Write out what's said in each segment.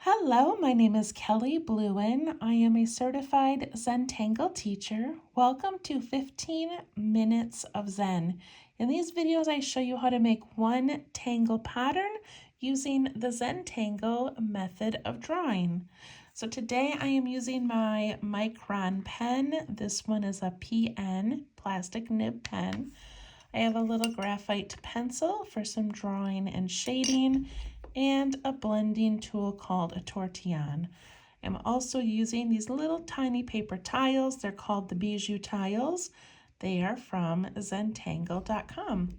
Hello, my name is Kelly Bluen. I am a certified Zentangle teacher. Welcome to 15 Minutes of Zen. In these videos, I show you how to make one tangle pattern using the Zentangle method of drawing. So today I am using my Micron pen. This one is a PN, plastic nib pen. I have a little graphite pencil for some drawing and shading, and a blending tool called a tortillon. I'm also using these little tiny paper tiles. They're called the bijou tiles. They are from Zentangle.com.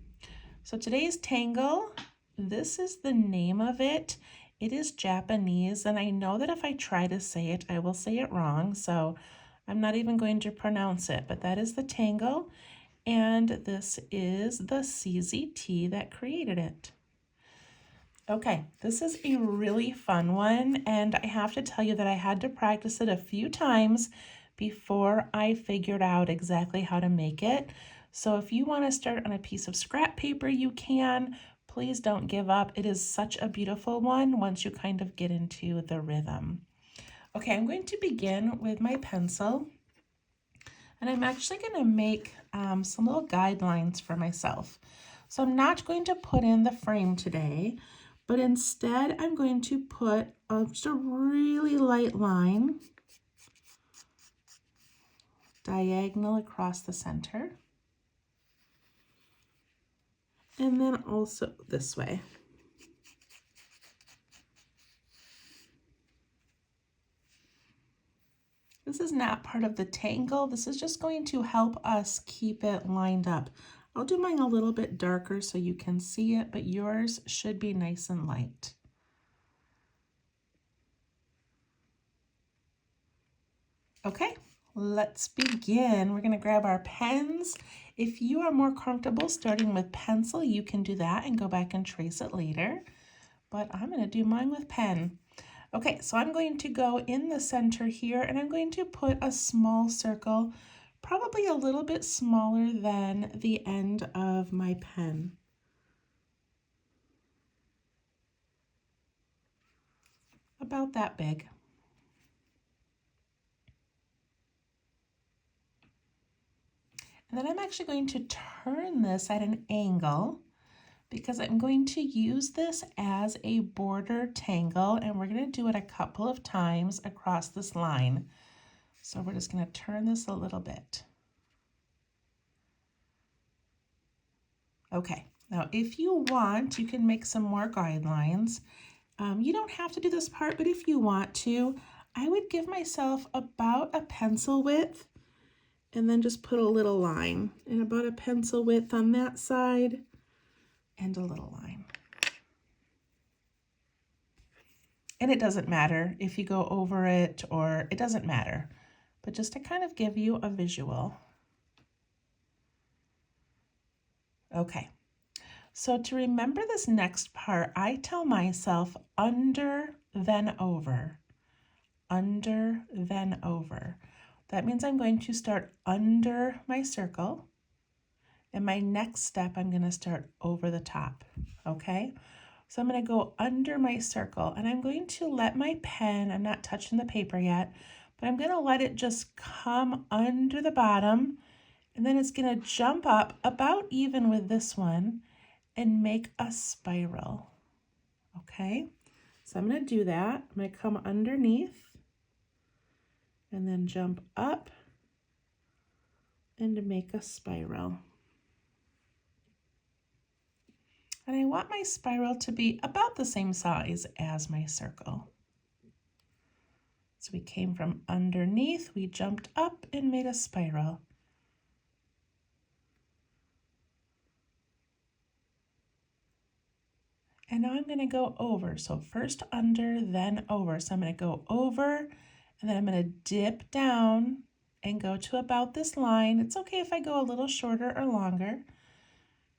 So today's tangle, this is the name of it. It is Japanese, and I know that if I try to say it, I will say it wrong, so I'm not even going to pronounce it, but that is the tangle, and this is the CZT that created it. Okay, this is a really fun one, and I have to tell you that I had to practice it a few times before I figured out exactly how to make it. So if you want to start on a piece of scrap paper, you can. Please don't give up. It is such a beautiful one once you kind of get into the rhythm. Okay, I'm going to begin with my pencil, and I'm actually going to make some little guidelines for myself. So I'm not going to put in the frame today, but instead I'm going to put just a really light line diagonal across the center, and then also this way. This is not part of the tangle. This is just going to help us keep it lined up. I'll do mine a little bit darker so you can see it, but yours should be nice and light. Okay, let's begin. We're going to grab our pens. If you are more comfortable starting with pencil, you can do that and go back and trace it later. But I'm going to do mine with pen. Okay, so I'm going to go in the center here, and I'm going to put a small circle, probably a little bit smaller than the end of my pen. About that big. And then I'm actually going to turn this at an angle because I'm going to use this as a border tangle, and we're going to do it a couple of times across this line. So we're just going to turn this a little bit. Okay, now if you want, you can make some more guidelines. You don't have to do this part, but if you want to, I would give myself about a pencil width and then just put a little line, and about a pencil width on that side and a little line. And it doesn't matter if you go over it, or it doesn't matter, but just to kind of give you a visual. Okay, so to remember this next part, I tell myself under, then over, under, then over. That means I'm going to start under my circle, and my next step, I'm going to start over the top, okay? So I'm going to go under my circle, and I'm going to let my pen, I'm not touching the paper yet, but I'm going to let it just come under the bottom, and then it's going to jump up about even with this one and make a spiral, okay? So I'm going to do that. I'm going to come underneath and then jump up and to make a spiral. And I want my spiral to be about the same size as my circle. So we came from underneath, we jumped up and made a spiral. And now I'm going to go over. So first under, then over. So I'm going to go over, and then I'm going to dip down and go to about this line. It's okay if I go a little shorter or longer,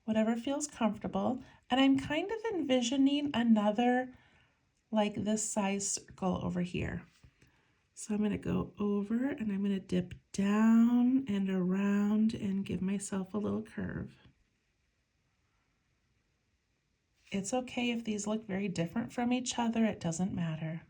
whatever feels comfortable. And I'm kind of envisioning another like this size circle over here. So I'm going to go over, and I'm going to dip down and around and give myself a little curve. It's okay if these look very different from each other, it doesn't matter.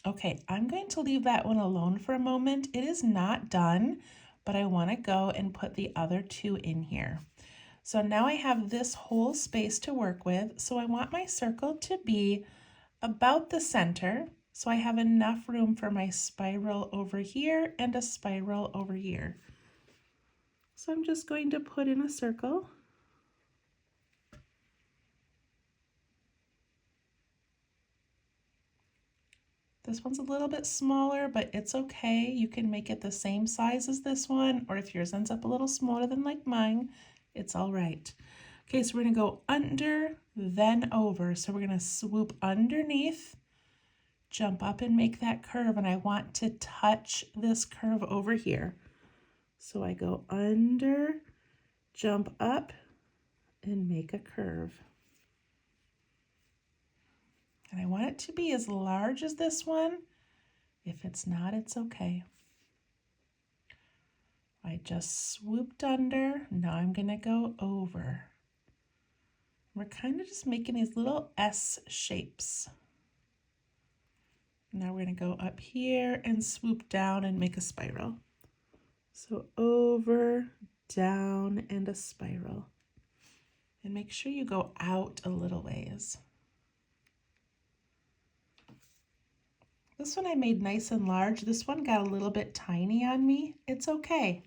Okay, I'm going to leave that one alone for a moment. It is not done, but I want to go and put the other two in here. So now I have this whole space to work with. So I want my circle to be about the center. So I have enough room for my spiral over here and a spiral over here. So I'm just going to put in a circle. This one's a little bit smaller, but it's okay. You can make it the same size as this one, or if yours ends up a little smaller than like mine, it's all right. Okay, so we're gonna go under, then over. So we're gonna swoop underneath, jump up and make that curve, and I want to touch this curve over here. So I go under, jump up, and make a curve. And I want it to be as large as this one. If it's not, it's okay. I just swooped under. Now I'm gonna go over. We're kind of just making these little S shapes. Now we're gonna go up here and swoop down and make a spiral. So over, down, and a spiral. And make sure you go out a little ways. This one I made nice and large. This one got a little bit tiny on me. It's okay.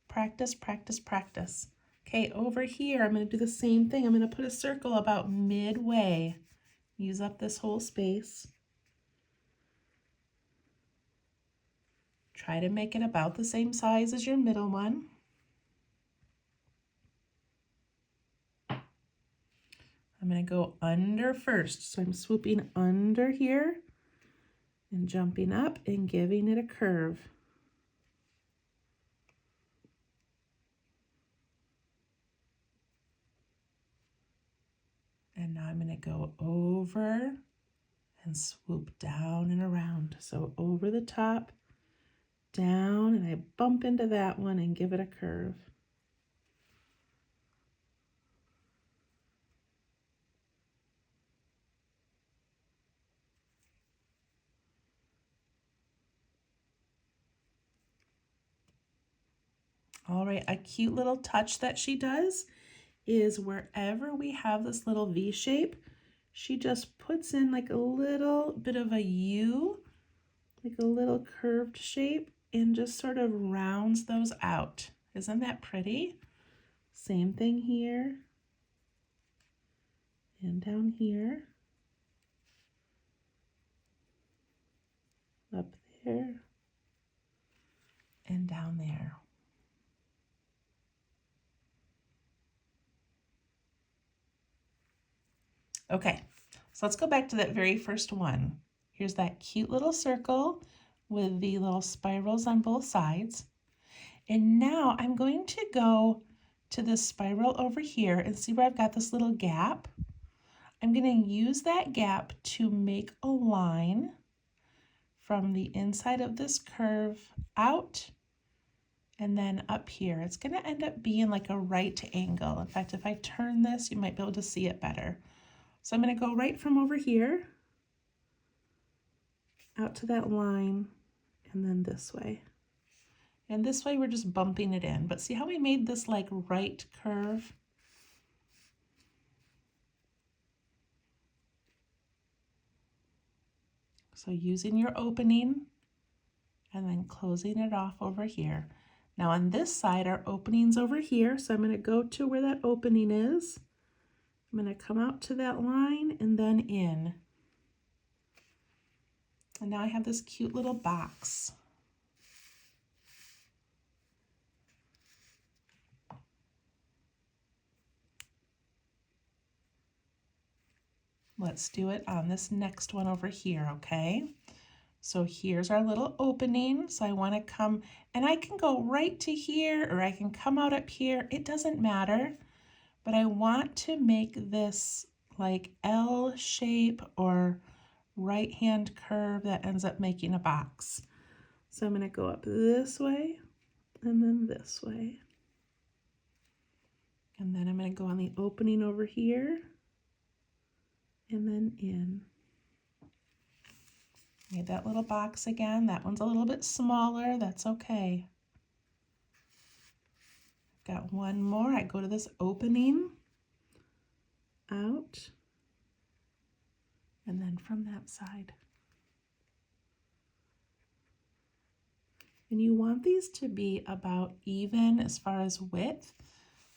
Practice, practice, practice. Okay, over here, I'm going to do the same thing. I'm going to put a circle about midway. Use up this whole space. Try to make it about the same size as your middle one. I'm going to go under first. So I'm swooping under here and jumping up and giving it a curve. And now I'm going to go over and swoop down and around. So over the top, down, and I bump into that one and give it a curve. All right, a cute little touch that she does is wherever we have this little V shape, she just puts in like a little bit of a U, like a little curved shape, and just sort of rounds those out. Isn't that pretty? Same thing here and down here, up there, and down there. Okay, so let's go back to that very first one. Here's that cute little circle with the little spirals on both sides. And now I'm going to go to this spiral over here and see where I've got this little gap. I'm going to use that gap to make a line from the inside of this curve out and then up here. It's going to end up being like a right angle. In fact, if I turn this, you might be able to see it better. So I'm going to go right from over here out to that line and then this way. And this way we're just bumping it in. But see how we made this like right curve? So using your opening and then closing it off over here. Now on this side, our opening's over here. So I'm going to go to where that opening is. I'm going to come out to that line and then in. And now I have this cute little box. Let's do it on this next one over here, okay? So here's our little opening. So I want to come, and I can go right to here or I can come out up here. It doesn't matter, but I want to make this like L shape or right hand curve that ends up making a box. So I'm going to go up this way and then this way. And then I'm going to go on the opening over here and then in. Made that little box again. That one's a little bit smaller. That's okay. Got one more. I go to this opening, out, and then from that side. And you want these to be about even as far as width,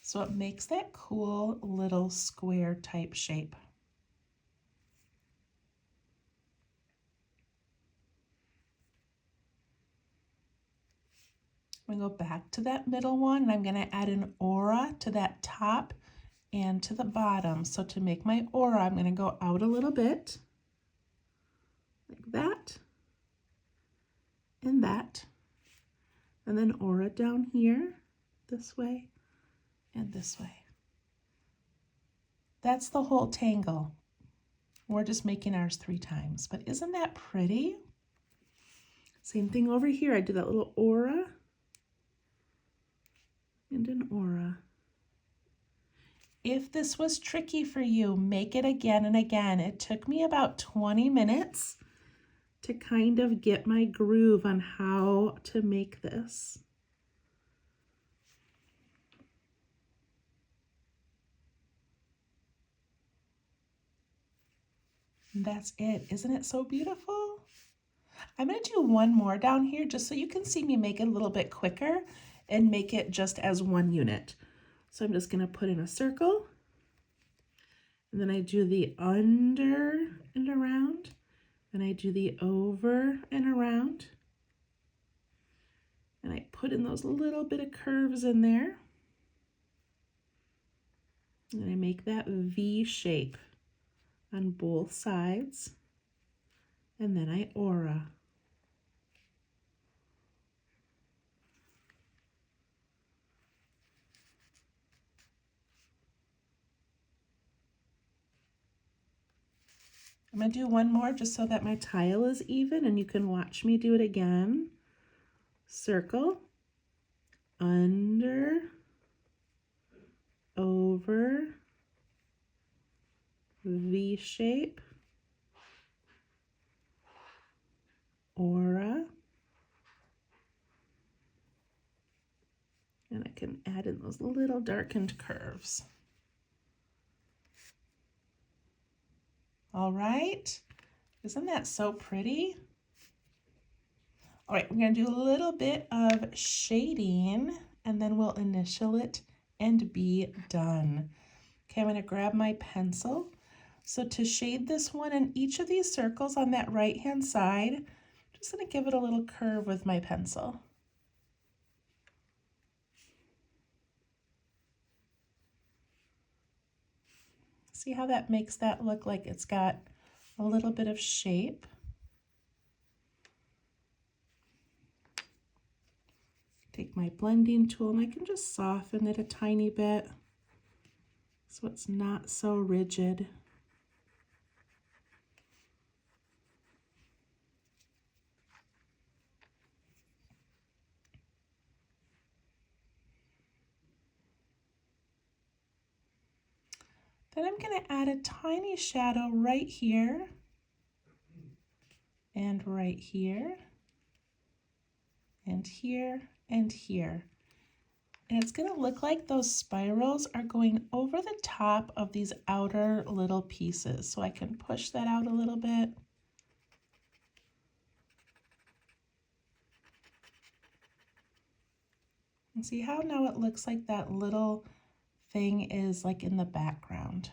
so it makes that cool little square type shape. I'm going to go back to that middle one, and I'm going to add an aura to that top and to the bottom. So to make my aura, I'm going to go out a little bit, like that, and that, and then aura down here, this way, and this way. That's the whole tangle. We're just making ours 3 times, but isn't that pretty? Same thing over here. I did that little aura and an aura. If this was tricky for you, make it again and again. It took me about 20 minutes to kind of get my groove on how to make this. And that's it. Isn't it so beautiful? I'm going to do one more down here just so you can see me make it a little bit quicker and make it just as one unit. So I'm just going to put in a circle, and then I do the under and around, and I do the over and around, and I put in those little bit of curves in there, and I make that V shape on both sides, and then I aura. I'm going to do one more just so that my tile is even and you can watch me do it again. Circle, under, over, V shape, aura, and I can add in those little darkened curves. All right, isn't that so pretty? All right, we're going to do a little bit of shading and then we'll initial it and be done. Okay, I'm going to grab my pencil. So to shade this one in each of these circles on that right hand side, I'm just going to give it a little curve with my pencil. See how that makes that look like it's got a little bit of shape? Take my blending tool and I can just soften it a tiny bit so it's not so rigid. Then I'm going to add a tiny shadow right here and right here and here and here. And it's going to look like those spirals are going over the top of these outer little pieces. So I can push that out a little bit. And see how now it looks like that little thing is like in the background.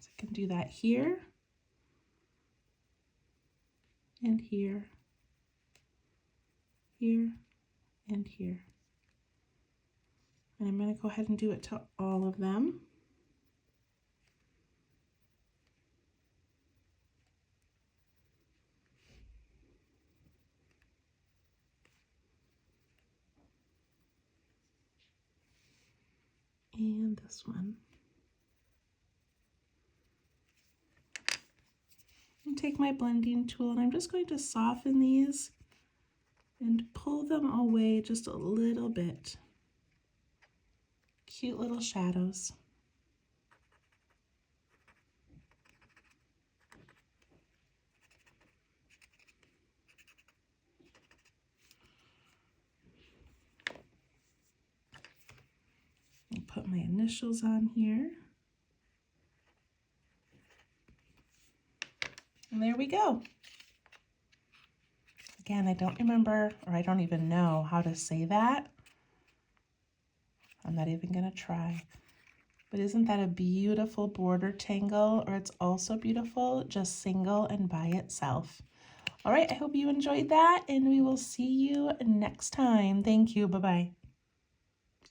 So I can do that here and here, here and here. And I'm going to go ahead and do it to all of them. And this one. And take my blending tool and I'm just going to soften these and pull them away just a little bit. Cute little shadows. put my initials on here. And there we go. Again, I don't remember, or I don't even know how to say that. I'm not even gonna try. But isn't that a beautiful border tangle? Or it's also beautiful just single and by itself. All right, I hope you enjoyed that, and we will see you next time. Thank you, bye-bye.